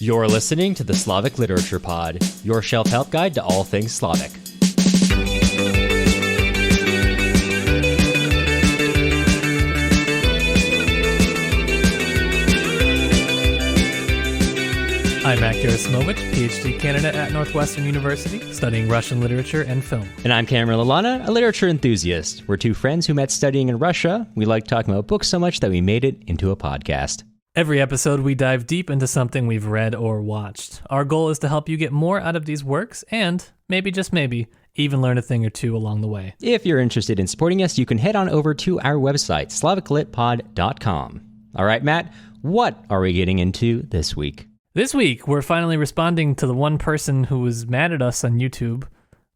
You're listening to the Slavic Literature Pod, your shelf-help guide to all things Slavic. I'm Matt Gerasimovich, PhD candidate at Northwestern University, studying Russian literature and film. And I'm Cameron Lalana, a literature enthusiast. We're two friends who met studying in Russia. We like talking about books so much that we made it into a podcast. Every episode, we dive deep into something we've read or watched. Our goal is to help you get more out of these works and, maybe just maybe, even learn a thing or two along the way. If you're interested in supporting us, you can head on over to our website, slaviclitpod.com. All right, Matt, what are we getting into this week? This week, we're finally responding to the one person who was mad at us on YouTube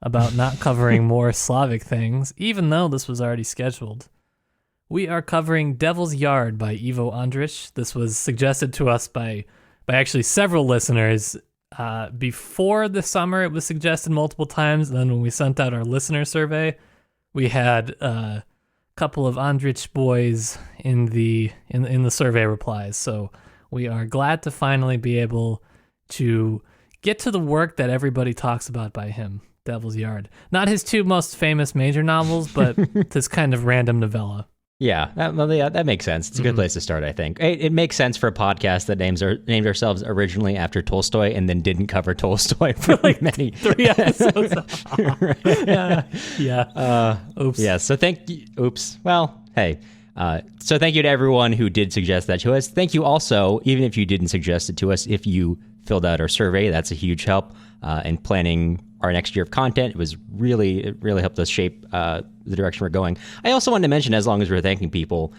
about not covering more Slavic things, even though this was already scheduled. We are covering Devil's Yard by Ivo Andrić. This was suggested to us by actually several listeners. Before the summer, it was suggested multiple times. And then when we sent out our listener survey, we had a couple of Andrić boys in the survey replies. So we are glad to finally be able to get to the work that everybody talks about by him, Devil's Yard. Not his two most famous major novels, but this kind of random novella. Yeah, that makes sense. It's a good place to start, I think. It makes sense for a podcast that named ourselves originally after Tolstoy and then didn't cover Tolstoy for like many 3 episodes. Oops. Yeah. So thank you. Oops. Well, hey. So thank you to everyone who did suggest that to us. Thank you also, even if you didn't suggest it to us, if you filled out our survey. That's a huge help in planning our next year of content. It really helped us shape the direction we're going. I also wanted to mention, as long as we're thanking people,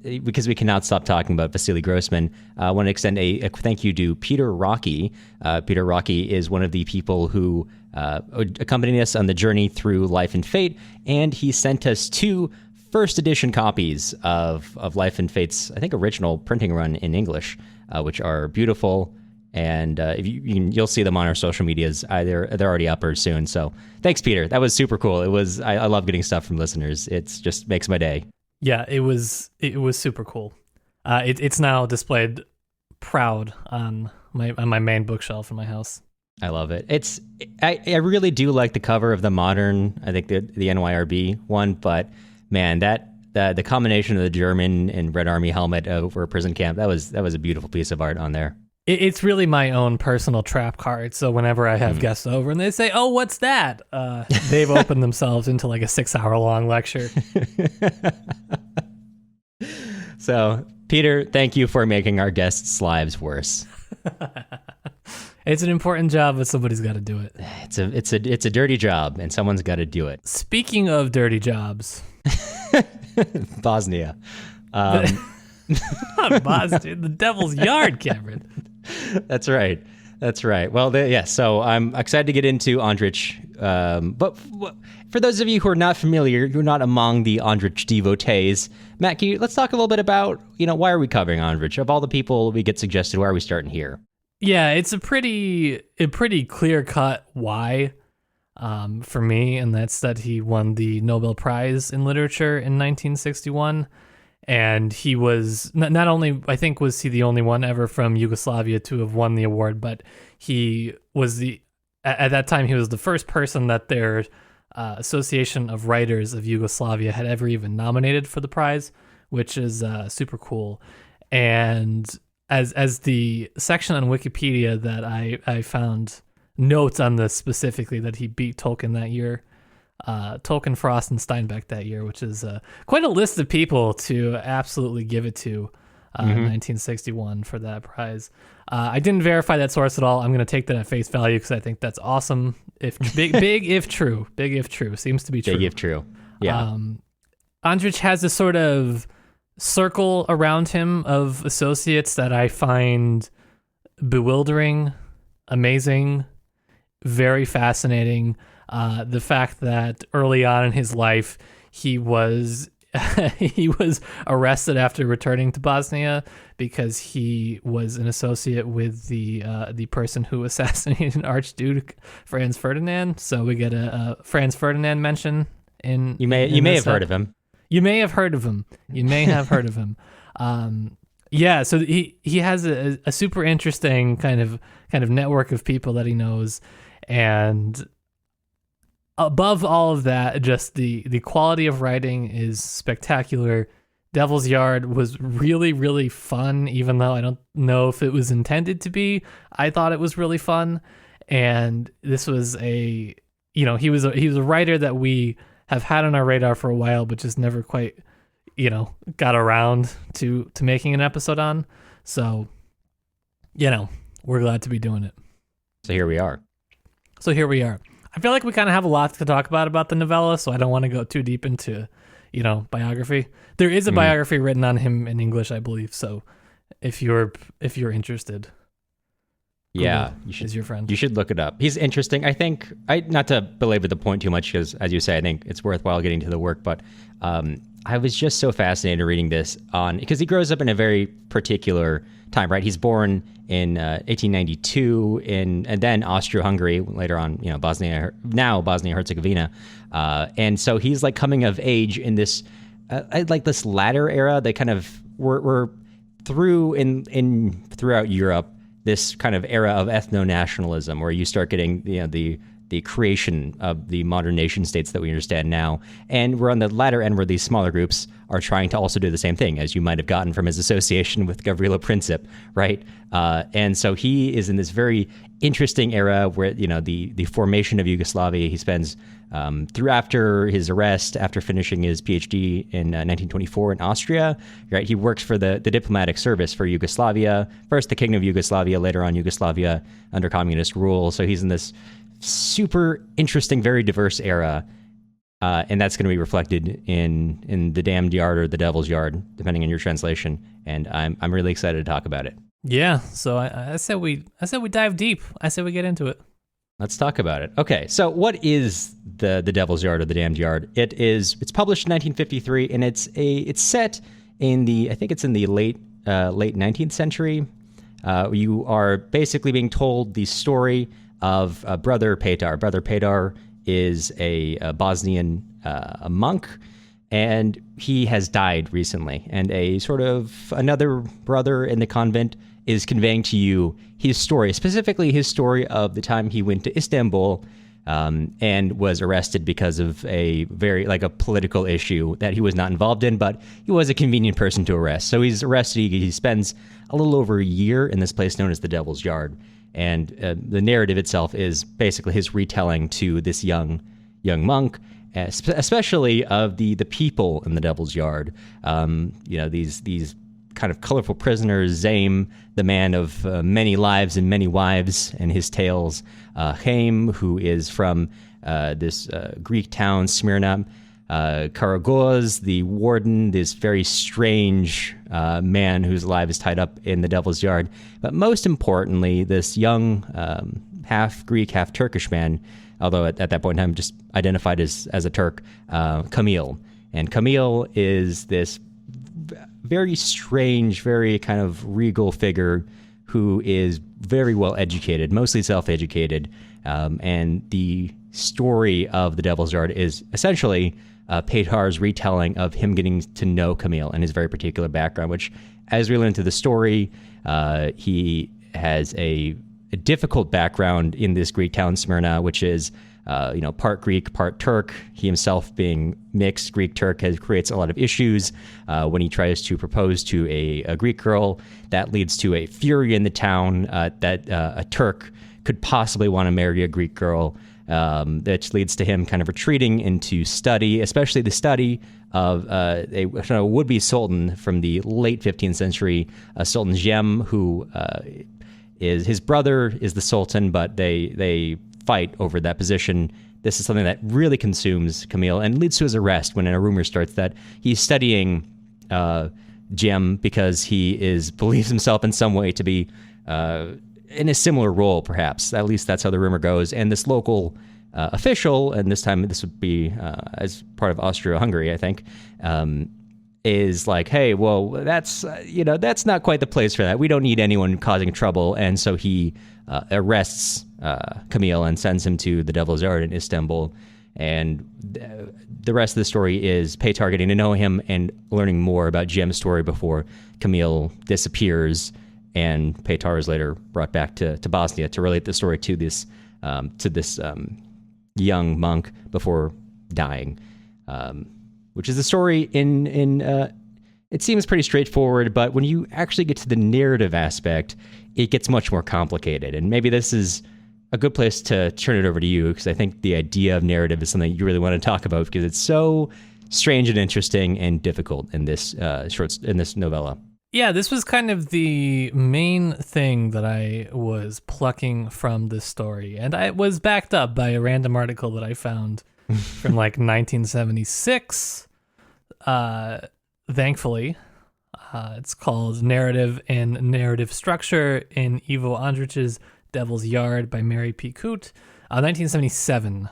because we cannot stop talking about Vasily Grossman, I want to extend a thank you to Peter Rocky. Peter Rocky is one of the people who accompanied us on the journey through Life and Fate, and he sent us 2 first edition copies of Life and Fate's, I think, original printing run in English, which are beautiful. And if you'll see them on our social medias. They're already up or soon. So thanks, Peter. That was super cool. I love getting stuff from listeners. It's just makes my day. Yeah, it was super cool. It's now displayed proud on my main bookshelf in my house. I love it. I really do like the cover of the modern, I think the NYRB one, but man, the combination of the German and Red Army helmet over a prison camp, that was a beautiful piece of art on there. It's really my own personal trap card. So whenever I have guests over and they say, "Oh, what's that?" They've opened themselves into like a 6-hour-long lecture. So, Peter, thank you for making our guests' lives worse. It's an important job, but somebody's got to do it. It's a dirty job, and someone's got to do it. Speaking of dirty jobs, Bosnia. Not Bosnia, the Devil's Yard, Cameron. That's right. Well, so I'm excited to get into Andrić. But for those of you who are not familiar, who are not among the Andrić devotees, Matt, let's talk a little bit about, why are we covering Andrić? Of all the people we get suggested, why are we starting here? Yeah, it's a pretty clear-cut why for me, and that's that he won the Nobel Prize in Literature in 1961. And he was not only, I think, was he the only one ever from Yugoslavia to have won the award, but he was at that time, he was the first person that their Association of Writers of Yugoslavia had ever even nominated for the prize, which is super cool. And as the section on Wikipedia that I found notes on this specifically, that he beat Tolkien that year, Tolkien, Frost, and Steinbeck that year, which is quite a list of people to absolutely give it to 1961 for that prize. I didn't verify that source at all. I'm going to take that at face value because I think that's awesome. Big if true. Seems to be true. Big if true. Yeah. Andrić has this sort of circle around him of associates that I find bewildering, amazing, very fascinating. The fact that early on in his life he was arrested after returning to Bosnia because he was an associate with the person who assassinated Archduke Franz Ferdinand. So we get a Franz Ferdinand mention in. You may have heard of him. You may have heard of him. Yeah, so he has a super interesting kind of network of people that he knows, and above all of that, just the quality of writing is spectacular. Devil's Yard was really, really fun, even though I don't know if it was intended to be. I thought it was really fun, and this was he was a writer that we have had on our radar for a while, but just never quite got around to making an episode on. So, we're glad to be doing it. So here we are. I feel like we kind of have a lot to talk about the novella, so I don't want to go too deep into, biography. There is a biography written on him in English, I believe. So if you're interested, yeah, is your friend. You should look it up. He's interesting. I think, not to belabor the point too much, because as you say, I think it's worthwhile getting to the work, but I was just so fascinated reading this because he grows up in a very particular time, right? He's born in 1892 and then Austria-Hungary, later on, Bosnia-Herzegovina. And so he's like coming of age in this, like this latter era that kind of we're through throughout Europe, this kind of era of ethno-nationalism where you start getting, the creation of the modern nation states that we understand now. And we're on the latter end where these smaller groups are trying to also do the same thing, as you might have gotten from his association with Gavrilo Princip, right? And so he is in this very interesting era where, the formation of Yugoslavia, he spends through after his arrest, after finishing his PhD in 1924 in Austria, right? He works for the diplomatic service for Yugoslavia, first the Kingdom of Yugoslavia, later on Yugoslavia under communist rule. So he's in this super interesting, very diverse era, and that's going to be reflected in the Damned Yard or the Devil's Yard, depending on your translation. And I'm really excited to talk about it. Yeah, so I said we dive deep. I said we get into it. Let's talk about it. Okay, so what is the Devil's Yard or the Damned Yard? It's published in 1953, and it's set in the late 19th century. You are basically being told the story of Brother Petar. Brother Petar is a Bosnian monk, and he has died recently. And a sort of another brother in the convent is conveying to you his story, specifically his story of the time he went to Istanbul and was arrested because of a political issue that he was not involved in, but he was a convenient person to arrest. So he's arrested. He spends a little over a year in this place known as the Devil's Yard. And the narrative itself is basically his retelling to this young monk, especially of the people in the Devil's Yard. These kind of colorful prisoners, Zame, the man of many lives and many wives, and his tales. Chaim, who is from this Greek town, Smyrna. Karagoz, the warden, this very strange man whose life is tied up in the Devil's Yard. But most importantly, this young half Greek, half Turkish man, although at that point in time just identified as a Turk, Camille. And Camille is this very strange, very kind of regal figure who is very well educated, mostly self-educated. And the story of the Devil's Yard is essentially Petar's retelling of him getting to know Camille and his very particular background, which, as we learn through the story, he has a difficult background in this Greek town, Smyrna, which is, part Greek, part Turk. He himself being mixed Greek-Turk creates a lot of issues when he tries to propose to a Greek girl. That leads to a fury in the town that a Turk could possibly want to marry a Greek girl. That leads to him kind of retreating into study, especially the study of a would-be sultan from the late 15th century, Sultan Jem, who is his brother is the sultan, but they fight over that position. This is something that really consumes Camille and leads to his arrest when a rumor starts that he's studying Jem because he believes himself in some way to be in a similar role, perhaps. At least that's how the rumor goes. And this local official, and this time this would be as part of Austria-Hungary, I think, is like, hey, well, that's not quite the place for that. We don't need anyone causing trouble. And so he arrests Camille and sends him to the Devil's Yard in Istanbul. And the rest of the story is Petar getting to know him and learning more about Jem's story before Camille disappears, and Petar is later brought back to Bosnia to relate the story to this young monk before dying, which is the story in it seems pretty straightforward, but when you actually get to the narrative aspect, it gets much more complicated. And maybe this is a good place to turn it over to you, because I think the idea of narrative is something you really want to talk about, because it's so strange and interesting and difficult in this novella. Yeah, this was kind of the main thing that I was plucking from this story, and it was backed up by a random article that I found from like 1976. Thankfully, it's called "Narrative and Narrative Structure" in Ivo Andric's Devil's Yard by Mary P. Coote, 1977.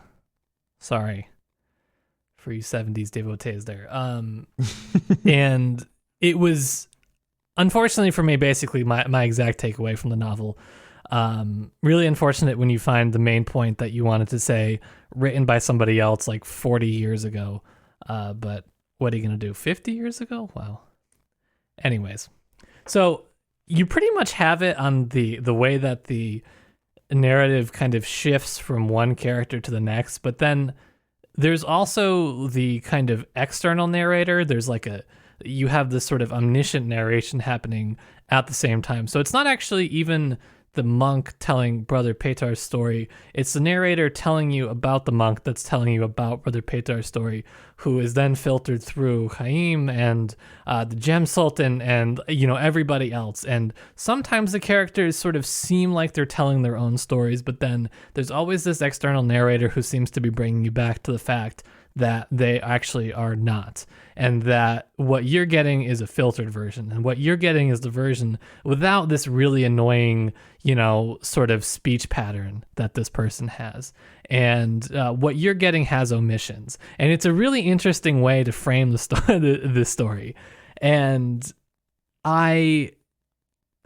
Sorry for you 70s devotees there. And it was, unfortunately for me, basically my exact takeaway from the novel. Really unfortunate when you find the main point that you wanted to say written by somebody else like 40 years ago. But what are you going to do? 50 years ago? Wow. Anyways, so you pretty much have it on the way that the narrative kind of shifts from one character to the next, but then there's also the kind of external narrator. There's like you have this sort of omniscient narration happening at the same time. So it's not actually even the monk telling Brother Petar's story. It's the narrator telling you about the monk that's telling you about Brother Petar's story, who is then filtered through Chaim and the Gem Sultan and, everybody else. And sometimes the characters sort of seem like they're telling their own stories, but then there's always this external narrator who seems to be bringing you back to the fact that they actually are not, and that what you're getting is a filtered version, and what you're getting is the version without this really annoying, sort of speech pattern that this person has. And what you're getting has omissions, and it's a really interesting way to frame this story. And I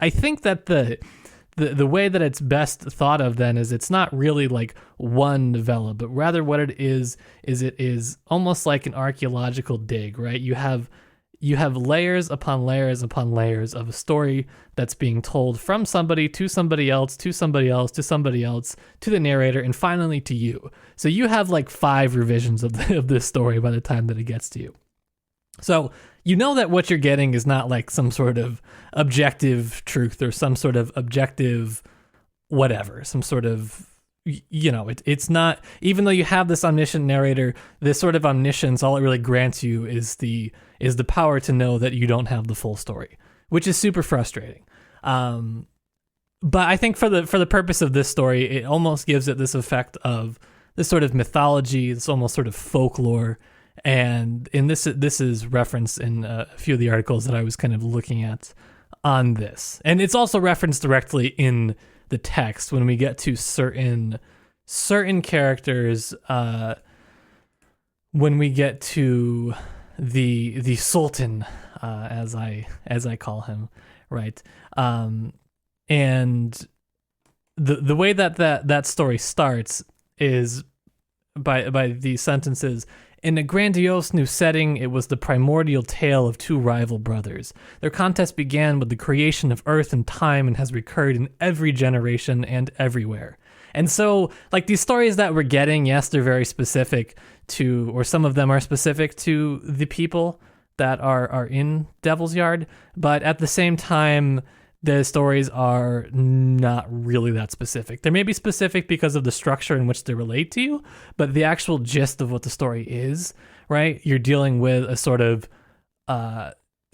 think that the way that it's best thought of then is it's not really like one novella, but rather what it is it is almost like an archaeological dig, right? You have layers upon layers upon layers of a story that's being told from somebody to somebody else, to somebody else, to somebody else, to the narrator, and finally to you. So you have like 5 revisions of this story by the time that it gets to you. So you know that what you're getting is not like some sort of objective truth or some sort of objective whatever, some sort of, it's not, even though you have this omniscient narrator, this sort of omniscience, all it really grants you is the power to know that you don't have the full story, which is super frustrating. But I think for the purpose of this story, it almost gives it this effect of this sort of mythology, this almost sort of folklore. And this is referenced in a few of the articles that I was kind of looking at on this. And it's also referenced directly in the text when we get to certain characters, when we get to the Sultan, as I call him, right? And the way that story starts is by these sentences. In a grandiose new setting, it was the primordial tale of 2 rival brothers. Their contest began with the creation of earth and time and has recurred in every generation and everywhere. And so, like, these stories that we're getting, yes, they're very specific to, or some of them are specific to the people that are in Devil's Yard, but at the same time, the stories are not really that specific. They may be specific because of the structure in which they relate to you, but the actual gist of what the story is, right? You're dealing with a sort of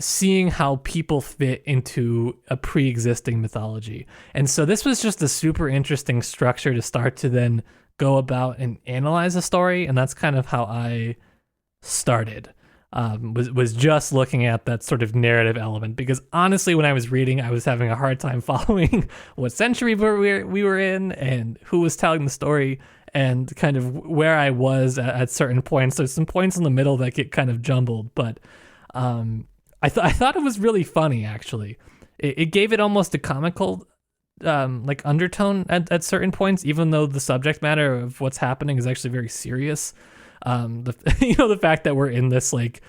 seeing how people fit into a pre-existing mythology. And so this was just a super interesting structure to start to then go about and analyze a story, and that's kind of how I started. Was just looking at that sort of narrative element, because honestly, when I was reading, I was having a hard time following what century we were in and who was telling the story and kind of where I was at certain points. There's some points in the middle that get kind of jumbled, but I thought it was really funny, actually. It gave it almost a comical like undertone at certain points, even though the subject matter of what's happening is actually very serious. The fact that we're in this like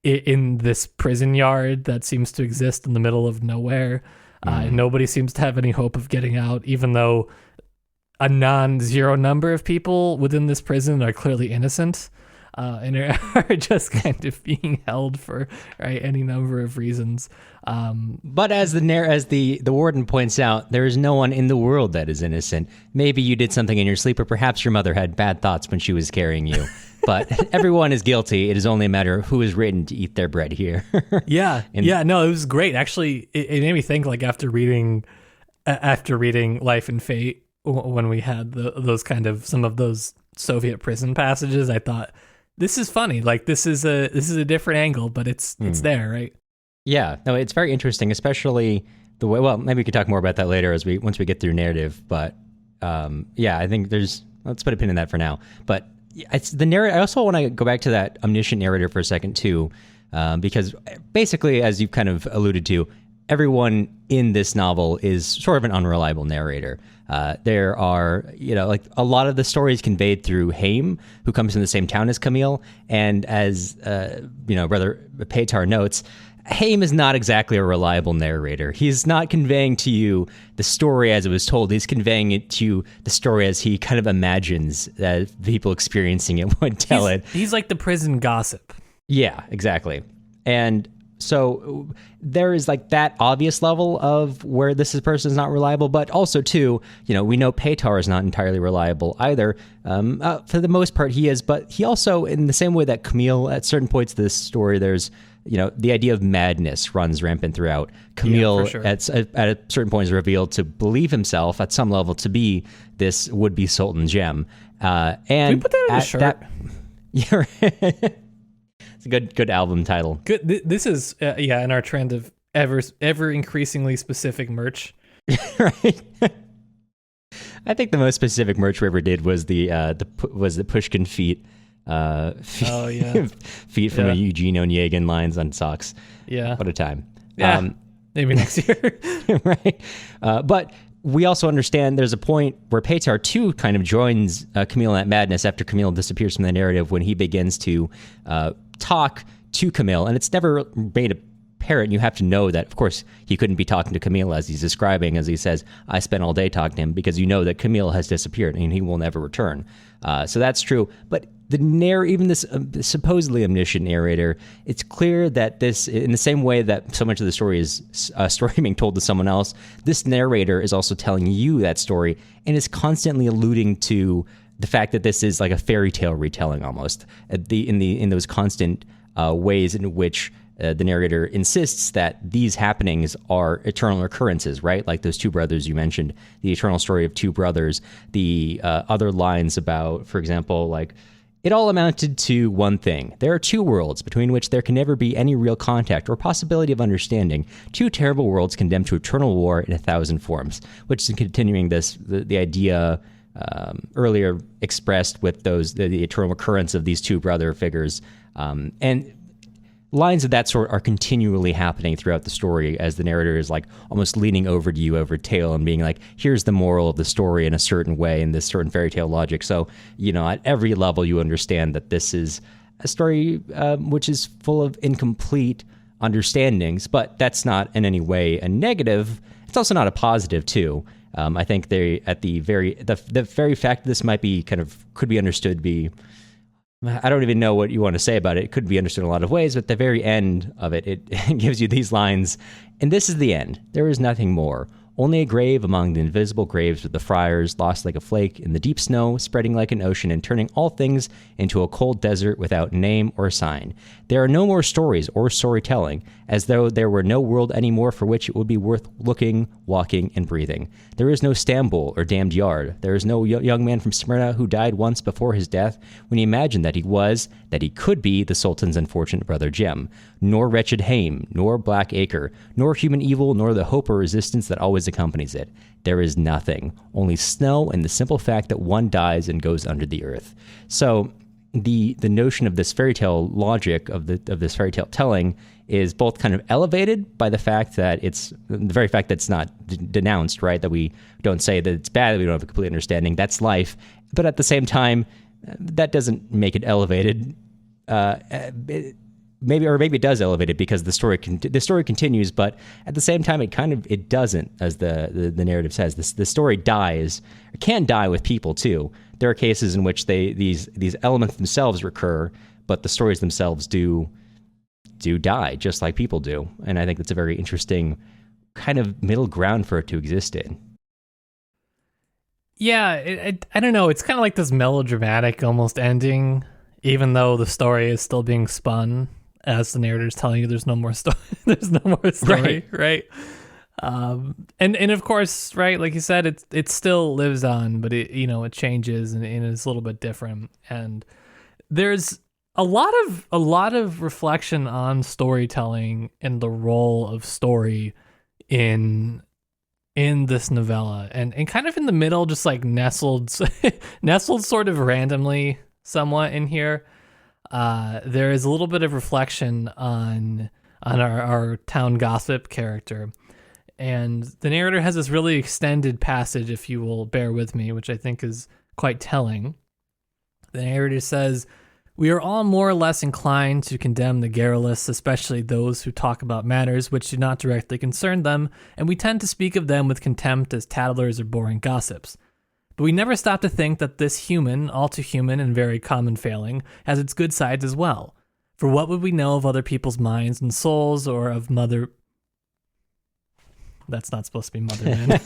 in this prison yard that seems to exist in the middle of nowhere, and nobody seems to have any hope of getting out, even though a non-zero number of people within this prison are clearly innocent. And are just kind of being held for any number of reasons. But as the warden points out, there is no one in the world that is innocent. Maybe you did something in your sleep, or perhaps your mother had bad thoughts when she was carrying you. But everyone is guilty. It is only a matter of who is written to eat their bread here. No, it was great. Actually, it made me think, like, after reading Life and Fate, when we had those kind of some of those Soviet prison passages, I thought, this is funny. Like, this is a different angle, but it's there, right? Yeah, no, it's very interesting, especially the way. Well, maybe we could talk more about that later once we get through narrative. But I think let's put a pin in that for now. But it's the narrative. I also want to go back to that omniscient narrator for a second too, because basically, as you've kind of alluded to, everyone in this novel is sort of an unreliable narrator. There are, like a lot of the stories conveyed through Haim, who comes from the same town as Camille. And as, Brother Petar notes, Haim is not exactly a reliable narrator. He's not conveying to you the story as it was told. He's conveying it to you, the story as he kind of imagines that people experiencing it would tell it. He's like the prison gossip. Yeah, exactly. And so there is like that obvious level of where this person is not reliable, but also too, we know Petar is not entirely reliable either. For the most part, he is, but he also, in the same way that Camille, at certain points of this story, there's, the idea of madness runs rampant throughout. Camille, sure. at a certain point, is revealed to believe himself at some level to be this would-be Sultan Gem. And can we put that in a shirt? Yeah, it's a good album title. Good. This is in our trend of ever increasingly specific merch. Right. I think the most specific merch we ever did was the Pushkin feet. Feet from a Eugene Onegin lines on socks. Yeah. What a time. Yeah. Maybe next year. Right. But we also understand there's a point where Petar too kind of joins Camille in that madness after Camille disappears from the narrative, when he begins to talk to Camille, and it's never made apparent. You have to know that, of course, he couldn't be talking to Camille as he's describing, as he says, I spent all day talking to him, because you know that Camille has disappeared and he will never return. So that's true. But even this supposedly omniscient narrator, it's clear that this, in the same way that so much of the story is a story being told to someone else, this narrator is also telling you that story and is constantly alluding to the fact that this is like a fairy tale retelling almost, in those constant ways in which the narrator insists that these happenings are eternal occurrences, right? Like those two brothers you mentioned, the eternal story of two brothers, the other lines about, for example, like, it all amounted to one thing. There are two worlds between which there can never be any real contact or possibility of understanding. Two terrible worlds condemned to eternal war in 1,000 forms, which is continuing the idea earlier expressed with the eternal occurrence of these two brother figures. And lines of that sort are continually happening throughout the story as the narrator is like almost leaning over to you over tale and being like, here's the moral of the story in a certain way in this certain fairy tale logic. So, at every level you understand that this is a story which is full of incomplete understandings, but that's not in any way a negative. It's also not a positive too. I think the very fact that this might be could be understood to be, I don't even know what you want to say about it. It could be understood in a lot of ways, but at the very end of it, it gives you these lines. And this is the end. There is nothing more. Only a grave among the invisible graves of the friars, lost like a flake in the deep snow, spreading like an ocean and turning all things into a cold desert without name or sign. There are no more stories or storytelling, as though there were no world anymore for which it would be worth looking, walking, and breathing. There is no Stambul or damned yard. There is no young man from Smyrna who died once before his death when he imagined that he could be the Sultan's unfortunate brother Jem, nor wretched Haim, nor Black Acre, nor human evil, nor the hope or resistance that always accompanies it. There is nothing, only snow and the simple fact that one dies and goes under the earth. So the notion of this fairy tale logic of this fairy tale telling is both kind of elevated by the fact that it's the very fact that it's not denounced, right? That we don't say that it's bad, that we don't have a complete understanding. That's life. But at the same time, that doesn't make it elevated. Maybe it does elevate it because the story continues, but at the same time, it doesn't, as the narrative says. The story dies, or can die with people too. There are cases in which these elements themselves recur, but the stories themselves do die, just like people do. And I think that's a very interesting kind of middle ground for it to exist in. Yeah, I don't know. It's kind of like this melodramatic almost ending, even though the story is still being spun as the narrator's telling you there's no more story. There's no more story, right? And of course, right, like you said, it still lives on, but it changes and it's a little bit different. And there's a lot of reflection on storytelling and the role of story in this novella, and kind of in the middle, just like nestled sort of randomly somewhat in here. There is a little bit of reflection on our town gossip character. And the narrator has this really extended passage, if you will bear with me, which I think is quite telling. The narrator says, "We are all more or less inclined to condemn the garrulous, especially those who talk about matters which do not directly concern them, and we tend to speak of them with contempt as tattlers or boring gossips. But we never stop to think that this human, all too human and very common failing, has its good sides as well. For what would we know of other people's minds and souls, or of mother..." That's not supposed to be mother men.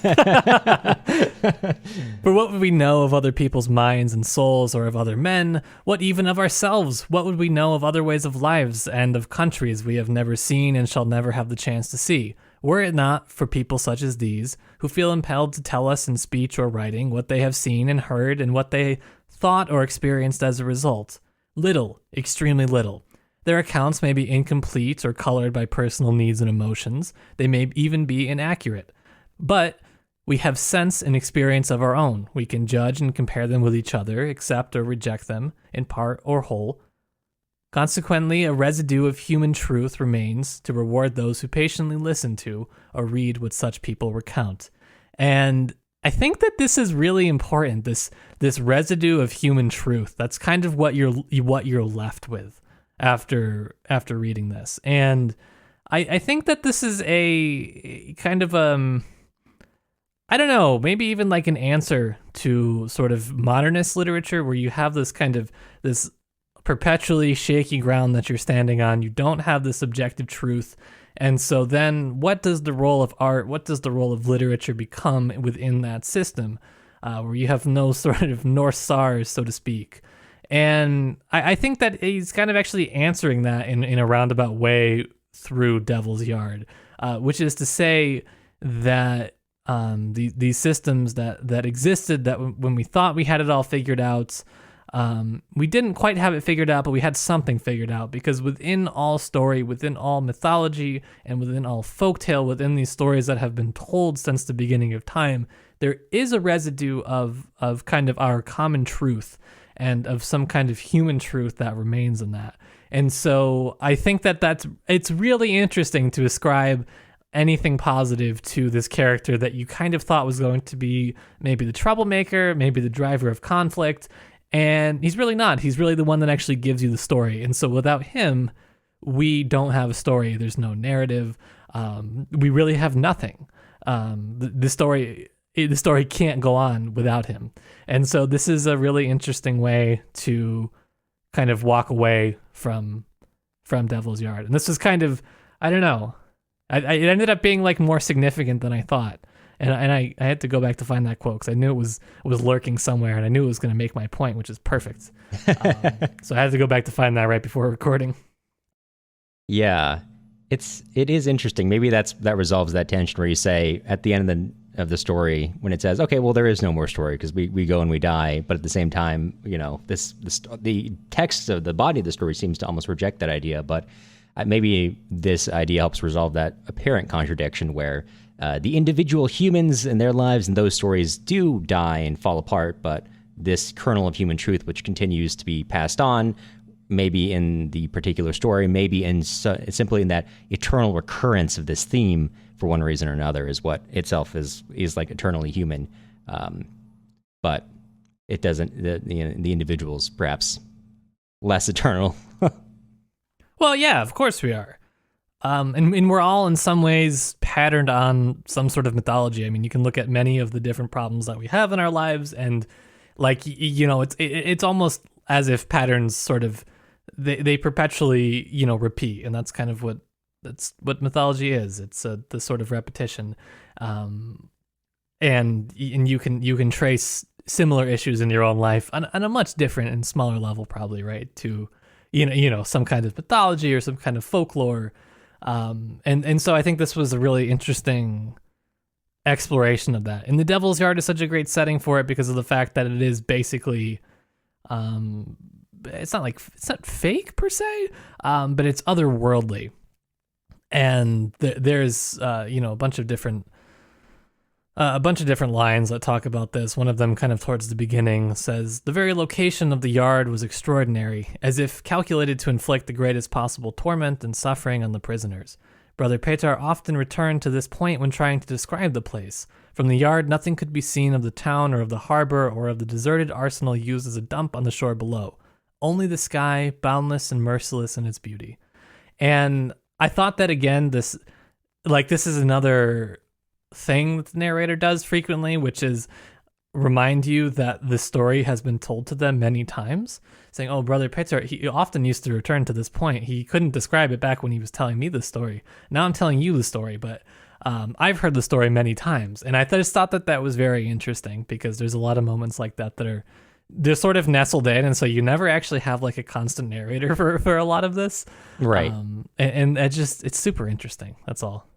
"For what would we know of other people's minds and souls, or of other men? What even of ourselves? What would we know of other ways of lives, and of countries we have never seen and shall never have the chance to see? Were it not for people such as these, who feel impelled to tell us in speech or writing what they have seen and heard and what they thought or experienced as a result. Little, extremely little. Their accounts may be incomplete or colored by personal needs and emotions. They may even be inaccurate. But we have sense and experience of our own. We can judge and compare them with each other, accept or reject them, in part or whole. Consequently, a residue of human truth remains to reward those who patiently listen to or read what such people recount." And I think that this is really important, this residue of human truth. That's kind of what you're left with after reading this. And I think that this is a kind of I don't know, maybe even like an answer to sort of modernist literature, where you have this kind of this perpetually shaky ground that you're standing on. You don't have this objective truth. And so then what does the role of art, what does the role of literature become within that system, where you have no sort of North Stars, so to speak? And I think that he's kind of actually answering that in a roundabout way through Devil's Yard, which is to say that these systems that existed, that when we thought we had it all figured out, we didn't quite have it figured out, but we had something figured out, because within all story, within all mythology, and within all folktale, within these stories that have been told since the beginning of time, there is a residue of kind of our common truth and of some kind of human truth that remains in that. And so I think that it's really interesting to ascribe anything positive to this character that you kind of thought was going to be maybe the troublemaker, maybe the driver of conflict. And he's really not. He's really the one that actually gives you the story. And so without him, we don't have a story. There's no narrative. We really have nothing. The story can't go on without him. And so this is a really interesting way to kind of walk away from Devil's Yard. And this was kind of, I don't know, it ended up being like more significant than I thought. And I had to go back to find that quote because I knew it was lurking somewhere, and I knew it was going to make my point, which is perfect. So I had to go back to find that right before recording. Yeah, it is interesting. Maybe that resolves that tension where you say at the end of the story, when it says, okay, well, there is no more story because we go and we die, but at the same time, you know, the text of the body of the story seems to almost reject that idea. But maybe this idea helps resolve that apparent contradiction where the individual humans and their lives and those stories do die and fall apart, but this kernel of human truth, which continues to be passed on, maybe in the particular story, maybe in simply in that eternal recurrence of this theme for one reason or another, is what itself is like eternally human. But it doesn't, the individual's perhaps less eternal. Well, yeah, of course we are. And we're all in some ways patterned on some sort of mythology. I mean, you can look at many of the different problems that we have in our lives, and like, it's almost as if patterns sort of, they perpetually, repeat. And that's kind of what mythology is. It's the sort of repetition. And you can trace similar issues in your own life on a much different and smaller level, probably, right? To, some kind of mythology or some kind of folklore. And so I think this was a really interesting exploration of that. And the Devil's Yard is such a great setting for it because of the fact that it is basically, it's not fake per se, but it's otherworldly. And there's, a bunch of different lines that talk about this. One of them, kind of towards the beginning, says, "The very location of the yard was extraordinary, as if calculated to inflict the greatest possible torment and suffering on the prisoners. Brother Petar often returned to this point when trying to describe the place. From the yard, nothing could be seen of the town or of the harbor or of the deserted arsenal used as a dump on the shore below. Only the sky, boundless and merciless in its beauty." And I thought that, again, this is another thing that the narrator does frequently, which is remind you that the story has been told to them many times, saying, "Oh, Brother Petar, he often used to return to this point. He couldn't describe it back when he was telling me the story. Now I'm telling you the story, but I've heard the story many times." And I just thought that was very interesting, because there's a lot of moments like that they're sort of nestled in, and so you never actually have like a constant narrator for a lot of this, right? And it's super interesting. That's all.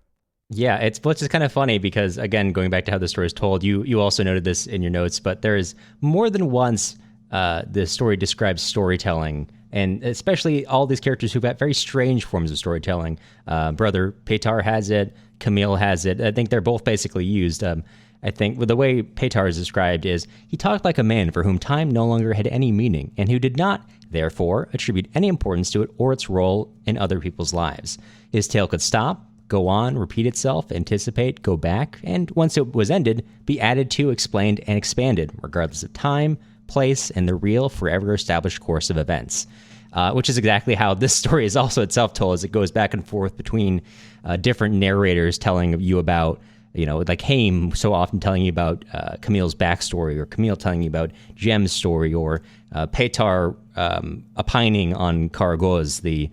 Yeah, which is kind of funny because, again, going back to how the story is told, you also noted this in your notes, but there is more than once the story describes storytelling, and especially all these characters who've got very strange forms of storytelling. Brother Petar has it, Camille has it. I think they're both basically used. I think the way Petar is described is, he talked like a man for whom time no longer had any meaning, and who did not, therefore, attribute any importance to it or its role in other people's lives. His tale could stop, go on, repeat itself, anticipate, go back, and once it was ended, be added to, explained, and expanded, regardless of time, place, and the real, forever established course of events. Which is exactly how this story is also itself told, as it goes back and forth between different narrators telling you about, like Haim so often telling you about Camille's backstory, or Camille telling you about Jem's story, or Petar opining on Karagoz, the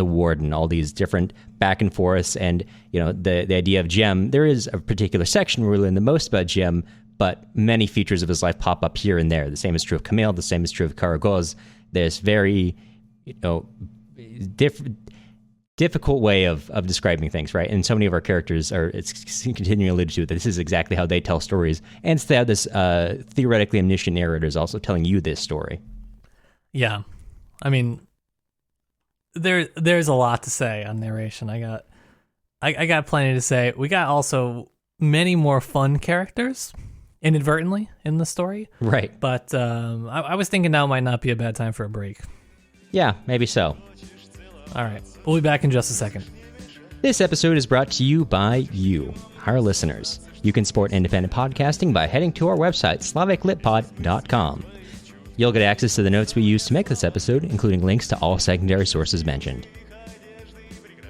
warden, all these different back and forths. And the idea of Jem, there is a particular section where we learn the most about Jem, but many features of his life pop up here and there. The same is true of Camille, the same is true of Karagoz. There's very difficult way of describing things, right? And so many of our characters it's continually alluded to that this is exactly how they tell stories, and so they have this theoretically omniscient narrator is also telling you this story. Yeah, I mean, there's a lot to say on narration. I got plenty to say. We got also many more fun characters inadvertently in the story, right? But I was thinking now might not be a bad time for a break. Yeah, maybe so. All right, we'll be back in just a second. This episode is brought to you by you, our listeners. You can support independent podcasting by heading to our website, slaviclitpod.com. You'll get access to the notes we used to make this episode, including links to all secondary sources mentioned.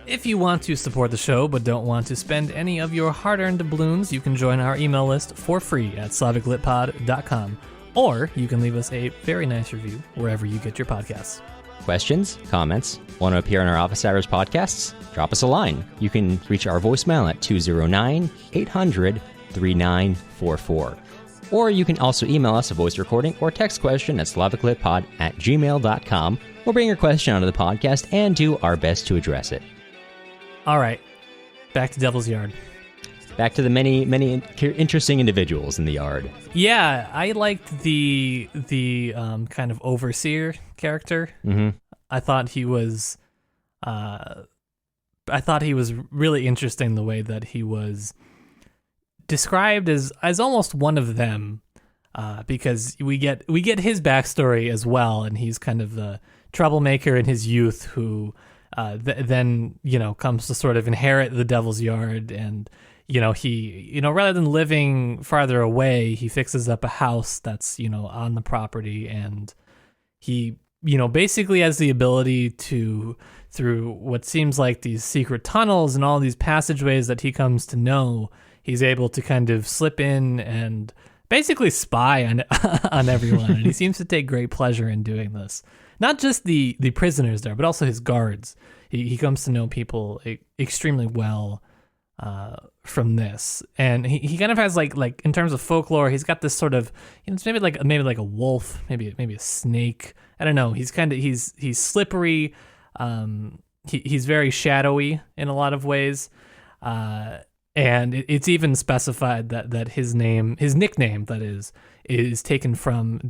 If you want to support the show but don't want to spend any of your hard-earned doubloons, you can join our email list for free at slaviclitpod.com, or you can leave us a very nice review wherever you get your podcasts. Questions, comments, want to appear on our Office Hours podcasts? Drop us a line. You can reach our voicemail at 209-800-3944. Or you can also email us a voice recording or text question at slaviclitpod@gmail.com. We'll bring your question onto the podcast and do our best to address it. All right, back to Devil's Yard. Back to the many interesting individuals in the yard. Yeah, I liked the kind of overseer character. Mm-hmm. I thought he was really interesting, the way that he was described as almost one of them, because we get his backstory as well, and he's kind of the troublemaker in his youth who then comes to sort of inherit the Devil's Yard, and he rather than living farther away, he fixes up a house that's on the property, and he basically has the ability to, through what seems like these secret tunnels and all these passageways that he comes to know, he's able to kind of slip in and basically spy on on everyone, and he seems to take great pleasure in doing this. Not just the prisoners there, but also his guards. He comes to know people extremely well from this, and he kind of has like in terms of folklore, he's got this sort of it's maybe like a wolf, maybe a snake. I don't know. He's slippery. He's very shadowy in a lot of ways, and it's even specified that his nickname that is taken from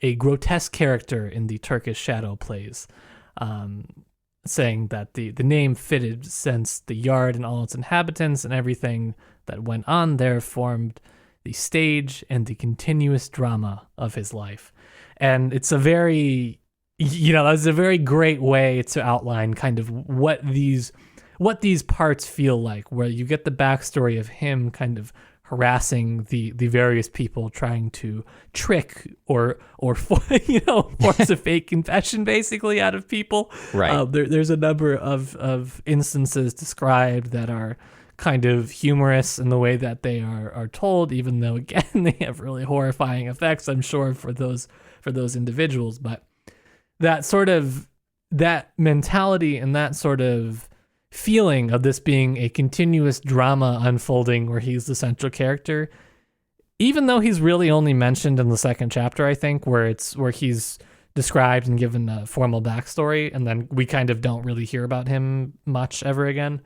a grotesque character in the Turkish shadow plays, saying that the name fitted since the yard and all its inhabitants and everything that went on there formed the stage and the continuous drama of his life. And it's a very, that's a very great way to outline kind of what these parts feel like, where you get the backstory of him kind of harassing the various people, trying to trick or force a fake confession basically out of people. Right. There's a number of instances described that are kind of humorous in the way that they are told, even though again they have really horrifying effects, I'm sure, for those individuals. But that mentality and that sort of feeling of this being a continuous drama unfolding where he's the central character, even though he's really only mentioned in the second chapter, I think, where he's described and given a formal backstory, and then we kind of don't really hear about him much ever again.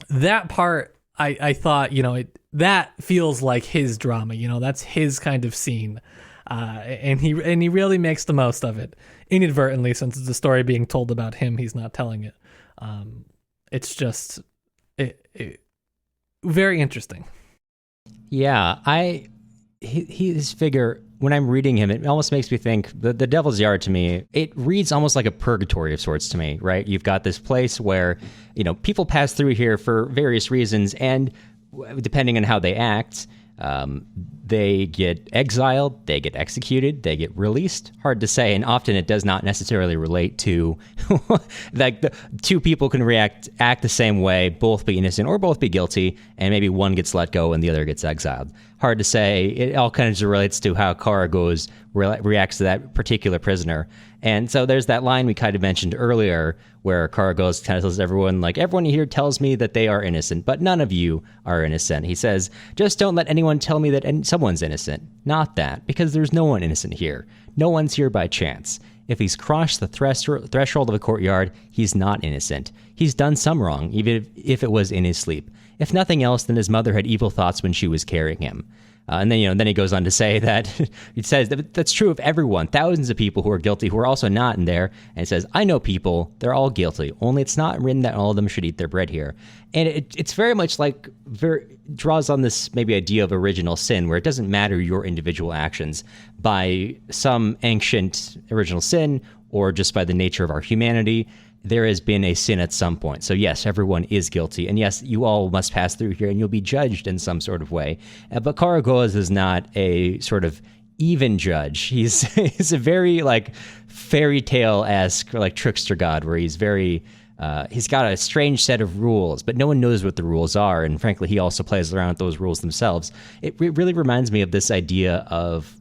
That part, I thought, that feels like his drama, that's his kind of scene. And he really makes the most of it inadvertently, since it's a story being told about him, he's not telling it. It's just very interesting. Yeah, his figure, when I'm reading him, it almost makes me think the Devil's Yard to me, it reads almost like a purgatory of sorts to me, right? You've got this place where, people pass through here for various reasons, and depending on how they act, they get exiled, they get executed, they get released. Hard to say, and often it does not necessarily relate to like the two people can act the same way, both be innocent or both be guilty, and maybe one gets let go and the other gets exiled. Hard to say. It all kind of relates to how Karagöz reacts to that particular prisoner. And so there's that line we kind of mentioned earlier where Karagöz kind of tells everyone, like, everyone here tells me that they are innocent, but none of you are innocent. He says, just don't let anyone tell me that someone's innocent. Not that, because there's no one innocent here. No one's here by chance. If he's crossed the threshold of a courtyard, he's not innocent. He's done some wrong, even if it was in his sleep. If nothing else, then his mother had evil thoughts when she was carrying him. And then he goes on to say that it says that's true of everyone, thousands of people who are guilty who are also not in there. And it says, I know people, they're all guilty, only it's not written that all of them should eat their bread here. And it's very much like draws on this maybe idea of original sin, where it doesn't matter your individual actions by some ancient original sin or just by the nature of our humanity. There has been a sin at some point. So yes, everyone is guilty. And yes, you all must pass through here and you'll be judged in some sort of way. But Karagöz is not a sort of even judge. He's a very like fairy tale-esque like trickster god, where he's very, he's got a strange set of rules, but no one knows what the rules are. And frankly, he also plays around with those rules themselves. It really reminds me of this idea of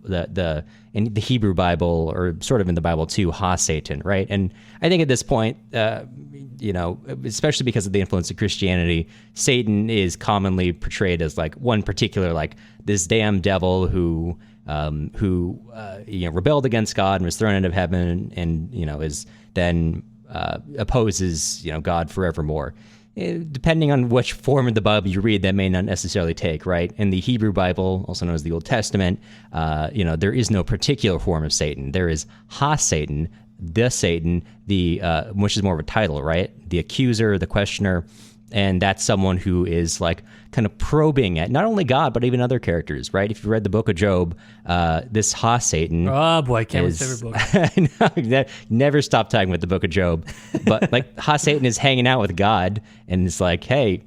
in the Hebrew Bible, or sort of in the Bible too, Ha-Satan, right? And I think at this point, especially because of the influence of Christianity, Satan is commonly portrayed as like one particular, like this damn devil who rebelled against God and was thrown out of heaven, and is then opposes God forevermore. Depending on which form of the Bible you read, that may not necessarily take, right? In the Hebrew Bible, also known as the Old Testament, there is no particular form of Satan. There is Ha-Satan, the Satan, which is more of a title, right? The accuser, the questioner. And that's someone who is like kind of probing at not only God, but even other characters, right? If you read the book of Job, this Ha-Satan. Oh boy, Cameron's favorite book. No, never stop talking about the book of Job. But like Ha-Satan is hanging out with God and it's like, hey,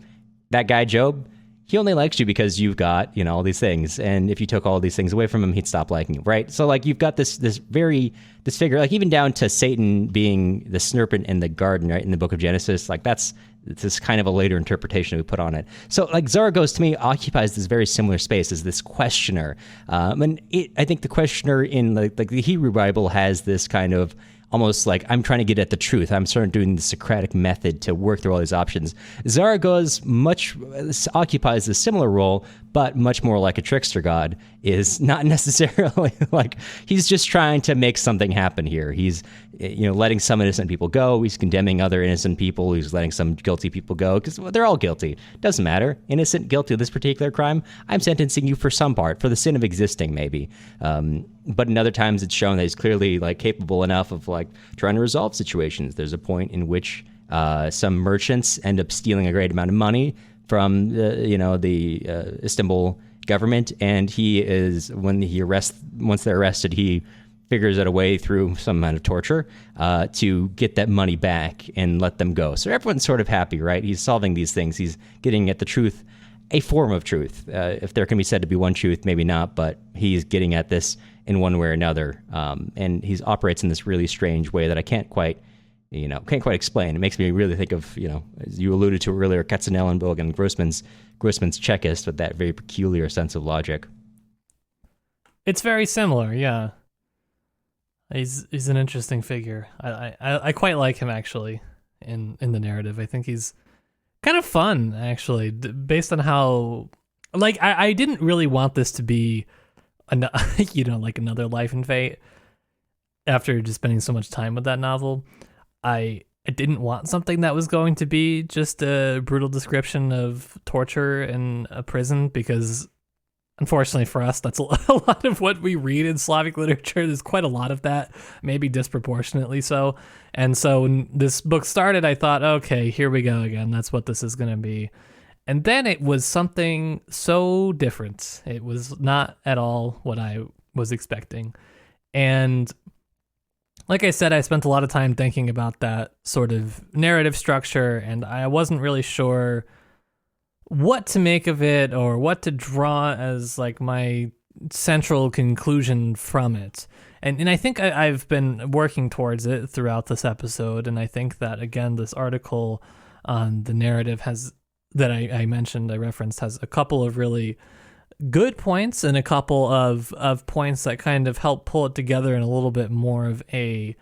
that guy Job, he only likes you because you've got, all these things. And if you took all these things away from him, he'd stop liking you, right? So like you've got this figure, like even down to Satan being the serpent in the garden, right? In the book of Genesis, like it's this kind of a later interpretation we put on it. So like Zargos to me occupies this very similar space as this questioner. I think the questioner in like the Hebrew Bible has this kind of almost like I'm trying to get at the truth. I'm sort of doing the Socratic method to work through all these options. Zargos occupies a similar role, but much more like a trickster god, is not necessarily like he's just trying to make something happen here. He's letting some innocent people go. He's condemning other innocent people. He's letting some guilty people go because they're all guilty. Doesn't matter. Innocent, guilty of this particular crime. I'm sentencing you for some part, for the sin of existing, maybe. But in other times, it's shown that he's clearly like capable enough of like trying to resolve situations. There's a point in which some merchants end up stealing a great amount of money from the Istanbul government, and once they're arrested, he figures out a way through some amount of torture to get that money back and let them go. So everyone's sort of happy, right? He's solving these things. He's getting at the truth, a form of truth. If there can be said to be one truth, maybe not, but he's getting at this in one way or another. And he operates in this really strange way that I can't quite explain. It makes me really think of, as you alluded to earlier, Katzenellenberg and Grossman's Czechist with that very peculiar sense of logic. It's very similar, yeah. He's an interesting figure. I quite like him actually in the narrative. I think he's kind of fun actually, based on how like I didn't really want this to be like another Life and Fate. After just spending so much time with that novel, I didn't want something that was going to be just a brutal description of torture in a prison, because unfortunately for us, that's a lot of what we read in Slavic literature. There's quite a lot of that, maybe disproportionately so. And so when this book started, I thought, okay, here we go again. That's what this is going to be. And then it was something so different. It was not at all what I was expecting. And like I said, I spent a lot of time thinking about that sort of narrative structure, and I wasn't really sure what to make of it or what to draw as like my central conclusion from it. And I think I've been working towards it throughout this episode, and I think that, again, this article on the narrative that I mentioned, I referenced, has a couple of really good points and a couple of points that kind of help pull it together in a little bit more of a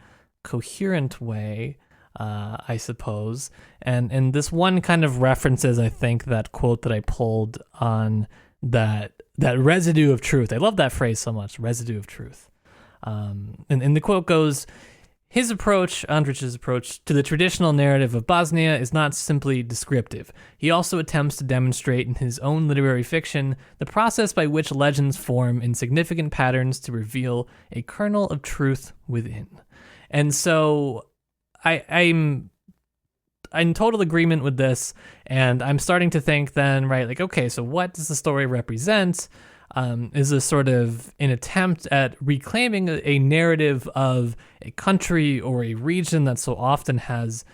coherent way, I suppose. And this one kind of references, I think, that quote that I pulled on that residue of truth. I love that phrase so much, residue of truth. And the quote goes, "His approach, Andrić's approach, to the traditional narrative of Bosnia is not simply descriptive. He also attempts to demonstrate in his own literary fiction the process by which legends form in significant patterns to reveal a kernel of truth within." And so I'm in total agreement with this, and I'm starting to think then, right, like, okay, so what does the story represent? Is this sort of an attempt at reclaiming a narrative of a country or a region that so often has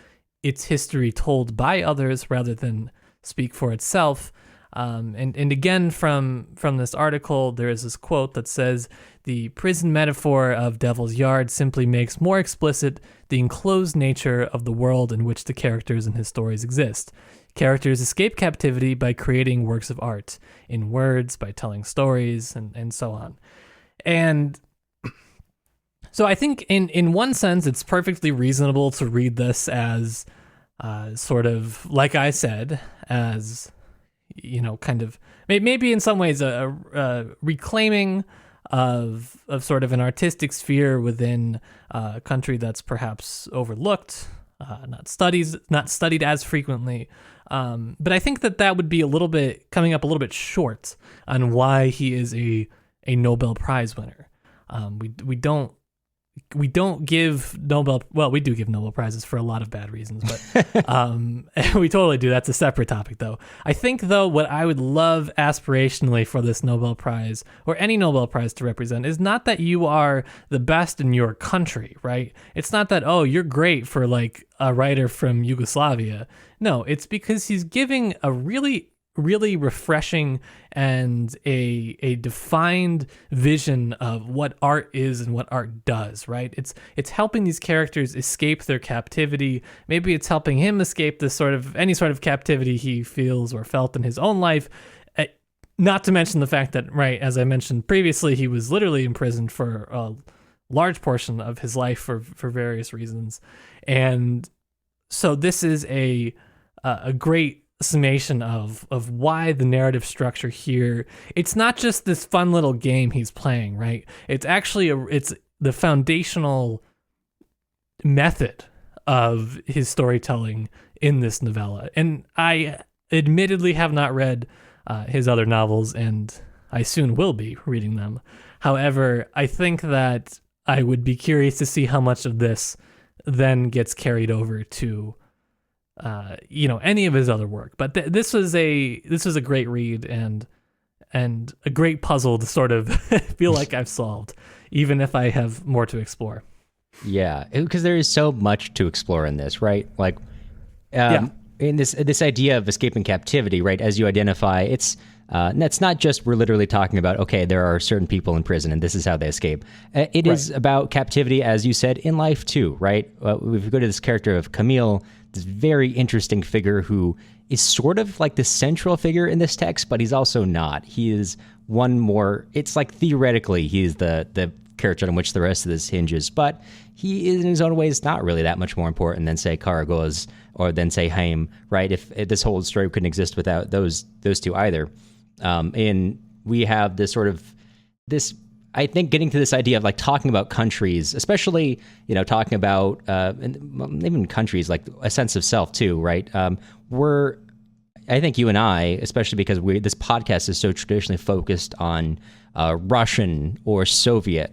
its history told by others rather than speak for itself? And again, from this article, there is this quote that says, "The prison metaphor of Devil's Yard simply makes more explicit the enclosed nature of the world in which the characters in his stories exist. Characters escape captivity by creating works of art, in words, by telling stories, and so on." And so I think in one sense, it's perfectly reasonable to read this as sort of, like I said, as, kind of maybe in some ways a reclaiming of sort of an artistic sphere within a country that's perhaps overlooked, not studied as frequently. But I think that would be coming up a little bit short on why he is a Nobel Prize winner. We don't we don't give we do give Nobel Prizes for a lot of bad reasons, but we totally do. That's a separate topic, though. I think, though, what I would love aspirationally for this Nobel Prize, or any Nobel Prize to represent, is not that you are the best in your country, right? It's not that, oh, you're great for like a writer from Yugoslavia. No, it's because he's giving a really refreshing and a defined vision of what art is and what art does, right? It's helping these characters escape their captivity. Maybe it's helping him escape this any sort of captivity he feels or felt in his own life. Not to mention the fact that, right, as I mentioned previously, he was literally imprisoned for a large portion of his life for various reasons. And so this is a great summation of why the narrative structure here, it's not just this fun little game he's playing, right? It's actually it's the foundational method of his storytelling in this novella. And I admittedly have not read his other novels, and I soon will be reading them. However, I think that I would be curious to see how much of this then gets carried over to any of his other work. But this was a great read and a great puzzle to sort of feel like I've solved, even if I have more to explore. Yeah, because there is so much to explore in this, right? Like, in this idea of escaping captivity, right? As you identify, it's not just we're literally talking about, okay, there are certain people in prison and this is how they escape. It is about captivity, as you said, in life too, right? If we go to this character of Camille, this very interesting figure who is sort of like the central figure in this text, but he's also not. He is one more, it's like theoretically he's the character on which the rest of this hinges, but he is in his own ways not really that much more important than, say, Karagoz or than, say, Haim, right? If this whole story couldn't exist without those two either. And we have this sort of, I think, getting to this idea of like talking about countries, especially, talking about even countries, like a sense of self too, right? I think you and I, especially because this podcast is so traditionally focused on Russian or Soviet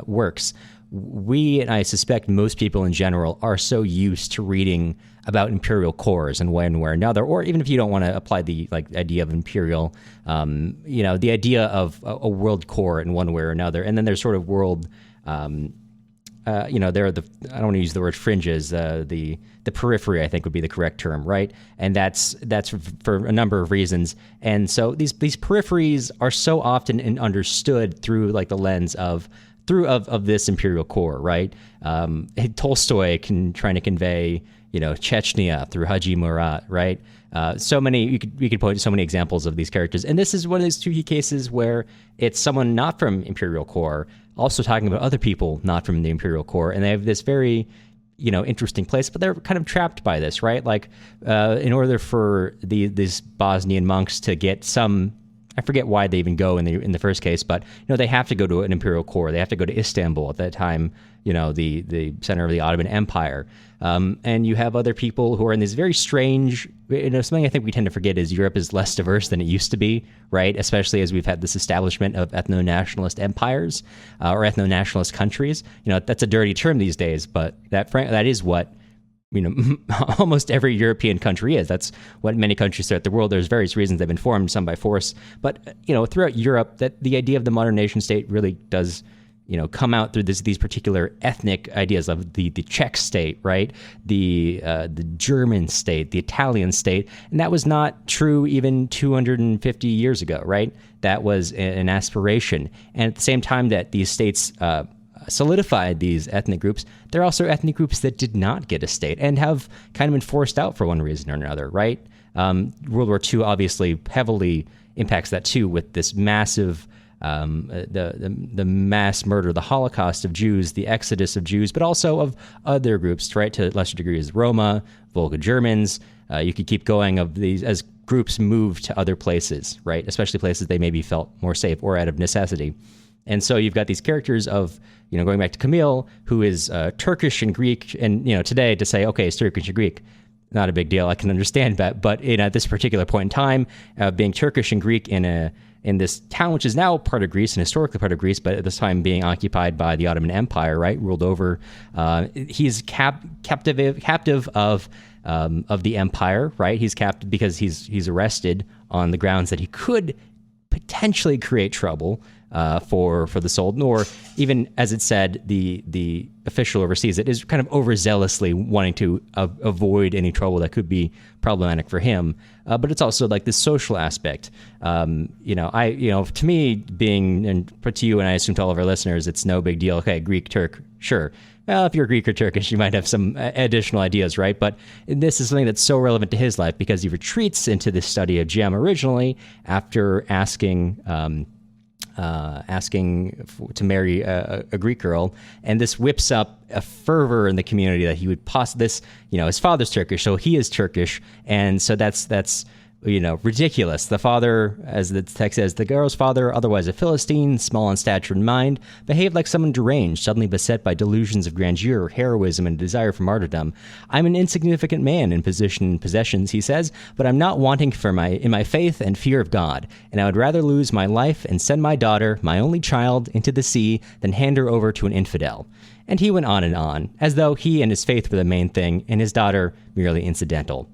works, we, and I suspect most people in general, are so used to reading about imperial cores and one way or another, or even if you don't want to apply the idea of imperial, the idea of a world core in one way or another, and then there's sort of world, there are I don't want to use the word fringes, the periphery, I think would be the correct term, right? And that's for a number of reasons. And so these peripheries are so often understood through like the lens of this imperial core, right? Tolstoy trying to convey, Chechnya through Haji Murat, right? We could point to so many examples of these characters. And this is one of those two key cases where it's someone not from imperial core also talking about other people not from the imperial core. And they have this very, interesting place, but they're kind of trapped by this, right? Like, in order for these Bosnian monks to get some, I forget why they even go in the first case, but they have to go to an imperial core. They have to go to Istanbul at that time, the center of the Ottoman Empire. And you have other people who are in this very strange, something I think we tend to forget is Europe is less diverse than it used to be, right? Especially as we've had this establishment of ethno-nationalist empires or ethno-nationalist countries. That's a dirty term these days, but that is what almost every European country is. That's what many countries throughout the world. There's various reasons they've been formed, some by force. But, throughout Europe, that the idea of the modern nation state really does, come out through these particular ethnic ideas of the Czech state, right? The German state, the Italian state. And that was not true even 250 years ago, right? That was an aspiration. And at the same time that these states solidified these ethnic groups, there are also ethnic groups that did not get a state and have kind of been forced out for one reason or another, right? World War II obviously heavily impacts that too, with this massive, the mass murder, the Holocaust of Jews, the exodus of Jews, but also of other groups, right? To lesser degrees, Roma, Volga Germans. You could keep going of these as groups move to other places, right? Especially places they maybe felt more safe or out of necessity. And so you've got these characters of, going back to Camille, who is Turkish and Greek. And, today to say, okay, it's Turkish and Greek, not a big deal. I can understand that. But at this particular point in time, being Turkish and Greek in in this town, which is now part of Greece and historically part of Greece, but at this time being occupied by the Ottoman Empire, right, ruled over. He's captive of the empire, right? He's captive because he's arrested on the grounds that he could potentially create trouble for the Sultan, or even, as it said, the official overseas it is kind of overzealously wanting to avoid any trouble that could be problematic for him. But it's also like this social aspect. To me, and to you, and I assume to all of our listeners, it's no big deal. Okay, Greek, Turk, sure. Well, if you're Greek or Turkish, you might have some additional ideas, right? But this is something that's so relevant to his life because he retreats into this study of gem originally after asking to marry a Greek girl, and this whips up a fervor in the community that he would his father's Turkish, so he is Turkish, and so that's ridiculous. The father, as the text says, the girl's father, otherwise a Philistine, small in stature and mind, behaved like someone deranged, suddenly beset by delusions of grandeur, heroism, and a desire for martyrdom. I'm an insignificant man in position and possessions, he says, but I'm not wanting in my faith and fear of God, and I would rather lose my life and send my daughter, my only child, into the sea than hand her over to an infidel. And he went on, as though he and his faith were the main thing, and his daughter merely incidental.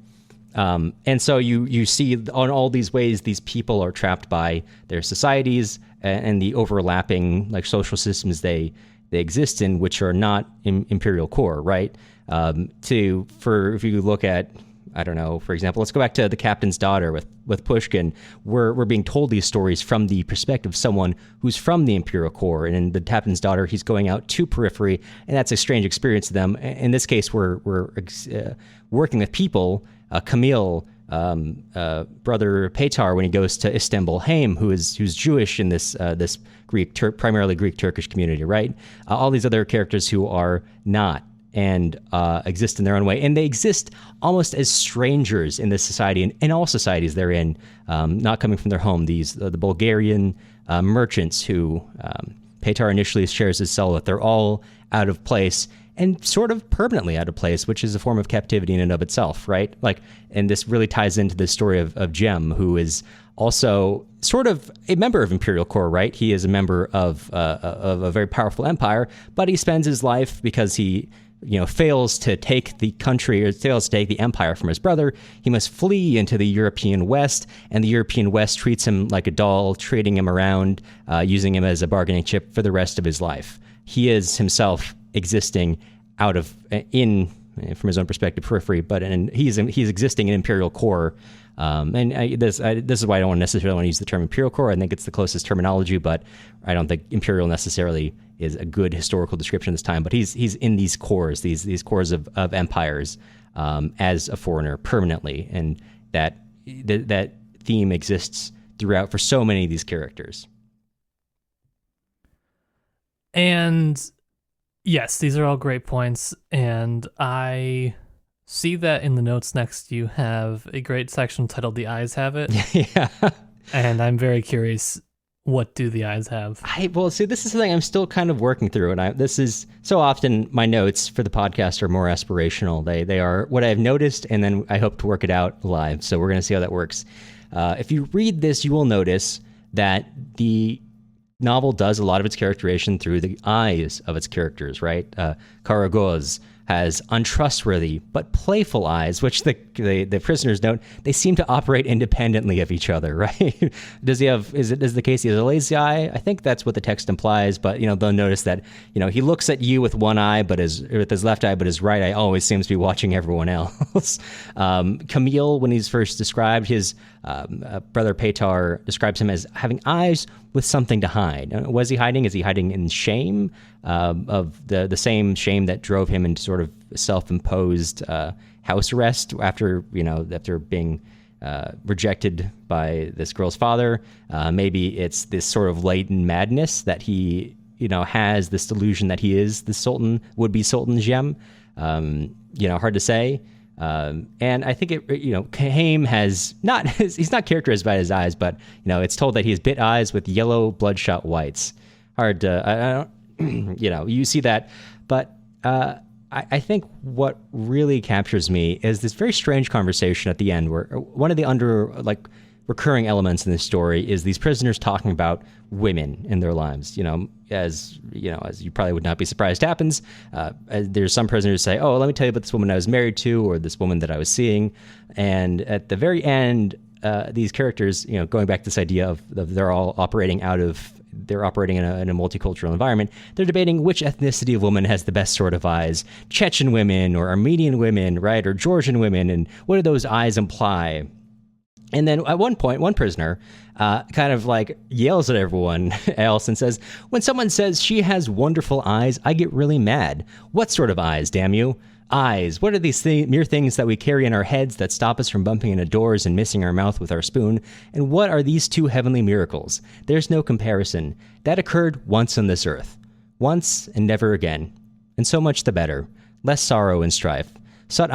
And so you see on all these ways, these people are trapped by their societies and the overlapping like social systems they exist in, which are not imperial core, right? If you look at, I don't know, for example, let's go back to The Captain's Daughter with Pushkin. We're being told these stories from the perspective of someone who's from the imperial core. And in The Captain's Daughter, he's going out to periphery, and that's a strange experience to them. In this case, we're working with people. Camille, brother Petar, when he goes to Istanbul, Haim, who's Jewish in this primarily Greek Turkish community, right? All these other characters who are not and exist in their own way, and they exist almost as strangers in this society and in all societies they're in, not coming from their home. The Bulgarian merchants who Petar initially shares his cell with, they're all out of place. And sort of permanently out of place, which is a form of captivity in and of itself, right? And this really ties into the story of Jem, who is also sort of a member of Imperial Core, right? He is a member of a very powerful empire, but he spends his life because he, fails to take the country or fails to take the empire from his brother. He must flee into the European West, and the European West treats him like a doll, trading him around, using him as a bargaining chip for the rest of his life. Is himself existing from his own perspective, periphery, but he's existing in Imperial Core. This is why I don't necessarily want to use the term Imperial Core. I think it's the closest terminology, but I don't think Imperial necessarily is a good historical description this time. But he's in these cores, these cores of empires, as a foreigner permanently, and that theme exists throughout for so many of these characters. And yes, these are all great points, and I see that in the notes next you have a great section titled "The Eyes Have It." Yeah. And I'm very curious, what do the eyes have? This is something I'm still kind of working through, and this is so often my notes for the podcast are more aspirational. They are what I've noticed, and then I hope to work it out live. So we're going to see how that works. If you read this, you will notice that the novel does a lot of its characterization through the eyes of its characters, right? Karagoz has untrustworthy but playful eyes, which the prisoners note they seem to operate independently of each other, right? Is it the case he has a lazy eye? I think that's what the text implies, but they'll notice that he looks at you with one eye, with his left eye, but his right eye always seems to be watching everyone else. Camille, when he's first described, his brother Petar describes him as having eyes with something to hide. What is he hiding? Is he hiding in shame of the same shame that drove him into sort of self-imposed house arrest after being rejected by this girl's father? Maybe it's this sort of latent madness that he has this delusion that he is the Sultan, would-be Sultan Jem. Hard to say. And I think Haim has he's not characterized by his eyes, but it's told that he has bit eyes with yellow bloodshot whites. Hard to, I don't, you see that, but I think what really captures me is this very strange conversation at the end where one of the recurring elements in this story is these prisoners talking about women in their lives. As you probably would not be surprised happens. There's some prisoners who say, "Oh, let me tell you about this woman I was married to, or this woman that I was seeing," and at the very end, these characters, going back to this idea of they're all operating they're operating in a multicultural environment. They're debating which ethnicity of woman has the best sort of eyes: Chechen women or Armenian women, right, or Georgian women, and what do those eyes imply? And then at one point, one prisoner kind of like yells at everyone else and says, "When someone says she has wonderful eyes, I get really mad. What sort of eyes, damn you? Eyes. What are these mere things that we carry in our heads that stop us from bumping into doors and missing our mouth with our spoon? And what are these two heavenly miracles? There's no comparison. That occurred once on this earth. Once and never again. And so much the better. Less sorrow and strife. Such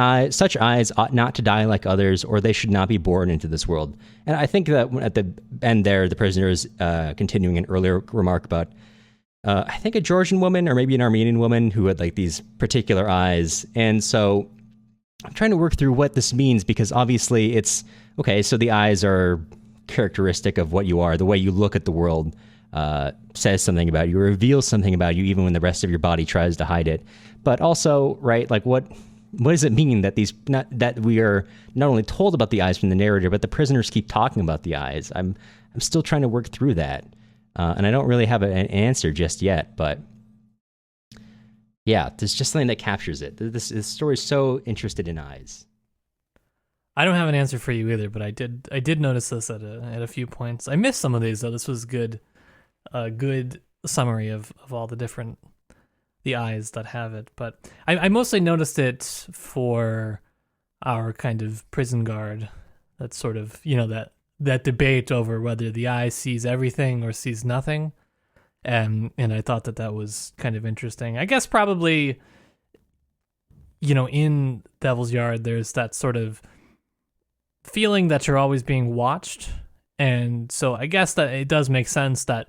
eyes ought not to die like others, or they should not be born into this world." And I think that at the end there, the prisoner is continuing an earlier remark about, I think, a Georgian woman or maybe an Armenian woman who had like these particular eyes. And so I'm trying to work through what this means, because obviously it's, okay, so the eyes are characteristic of what you are. The way you look at the world says something about you, reveals something about you, even when the rest of your body tries to hide it. But also, right, like what does it mean that that we are not only told about the eyes from the narrator, but the prisoners keep talking about the eyes? I'm still trying to work through that, and I don't really have an answer just yet. But yeah, there's just something that captures it. This story is so interested in eyes. I don't have an answer for you either, but I did notice this at a few points. I missed some of these though. This was good, a good summary of all the eyes that have it, but I mostly noticed it for our kind of prison guard. That sort of, that debate over whether the eye sees everything or sees nothing, and I thought that was kind of interesting. I guess probably, in Devil's Yard, there's that sort of feeling that you're always being watched, and so I guess that it does make sense that